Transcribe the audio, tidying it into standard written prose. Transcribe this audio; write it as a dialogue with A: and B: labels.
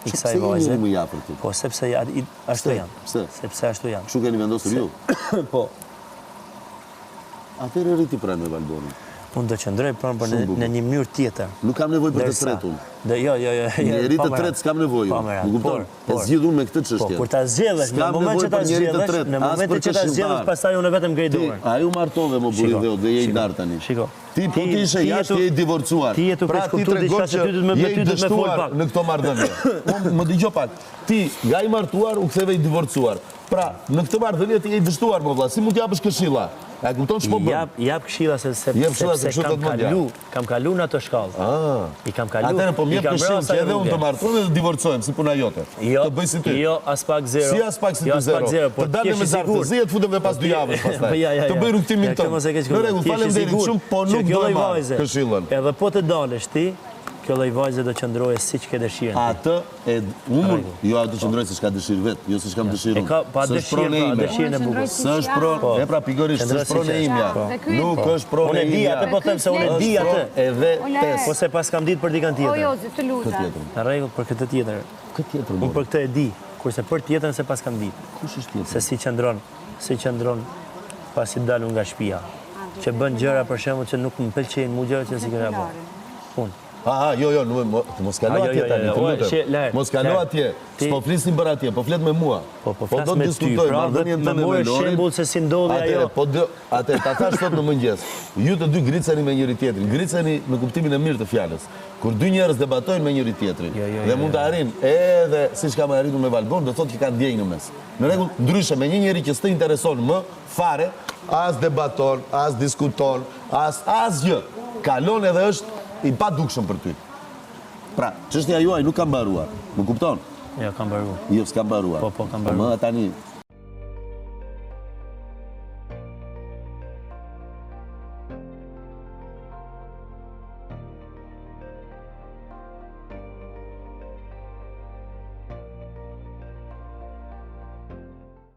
A: i kësaj vajze.
B: Pse më japër ti?
A: Po, sepse ashtu janë.
B: Pse?
A: Sepse ashtu janë.
B: Kështu keni vendosur ju?
A: Po.
B: Atëherë rriti pranë me Valborin.
A: Unë do qëndroj pranë në një mënyrë tjetër.
B: Nuk kam nevojë për të tretun.
A: Jo.
B: Njeri të tretë s'kam nevojë. Më kupton? E zgjidh unë me këtë çështje.
A: Po, kur ta zgjedhësh, në momentin që ta zgjedhësh, pastaj unë vetëm ngrej dorën.
B: Ai u martove më buri dhe je i dar tani.
A: Shiko.
B: Ti po ti ishe jashtë, je i divorcuar.
A: Ti je duke kuptuar diçka që ty do të më fol pak.
B: Në këto marrëdhënie. Më dëgjoj pak. Ti nga i martuar u ktheve i divorcuar. Pra, në këtë marrëdhënie ti je i dështuar më vëlla. Si mund t'japësh këshilla? A kupton ç'po bën?
A: Jap këshilla sepse kam kalu në ato shkallë. I kam kalu.
B: Atëherë po më jep këshillën që edhe unë të martohem dhe të divorcohem si puna jote. Të bëj si ty.
A: Jo, as pak zero.
B: Si as pak si ty zero. Të dalë me zartëzi të futem dhe pas 2 javësh pastaj. Të bëj rrugtimin tonë. Në rregull, faleminderit shumë, po nuk do të marr këshillën.
A: Edhe po të dalësh ti, kjo lloj vajze do qëndroje siç ke dëshirën.
B: Atë e unë, jo atë qëndroj se s'ka dëshirë vet, jo se s'kam dëshirën.
A: Pa dëshirën e bukur.
B: S'është pronë, e pra pikërisht s'është pronë imja. Nuk është pronë
A: imja. Unë e di atë, po them se unë e di atë.
B: Edhe tes.
A: Po se pas kam ditë për dikën tjetër.
C: Jo, të lutem.
A: Në rregull për këtë tjetër.
B: Këtë tjetër.
A: Unë për këtë e di, kurse për tjetrën se pas kam ditë.
B: Kush është tjetër?
A: Se si qëndron pasi dalun nga shtëpia. Që bën gjëra për shembull që nuk më pëlqejnë mua gjëra që si kena bërë. Unë.
B: Jo, mos kalo atje tani, të lutem. Mos kalo atje. S'po flisim për atje, po flet me mua.
A: Po flas me ty, pra me morë shembull se si ndodhi ajo.
B: Atë ta thash sot në mëngjes. Ju të dy griceni me njëri tjetrin. Griceni në kuptimin e mirë të fjalës. Kur dy njerëz debatojnë me njëri tjetrin dhe mund të arrijnë edhe siç kam arritur me Valbon, do thotë që kanë djegë në mes. Në rregull, ndryshe me një njeri që s'të intereson më fare, as debaton, as diskuton, as asgjë. Kalon edhe është i pa dukshëm për ty. Pra, çështja juaj nuk ka mbaruar. Më kupton?
A: Jo, ka mbaruar.
B: Jo, s'ka mbaruar.
A: Po, ka mbaruar.
B: Më tani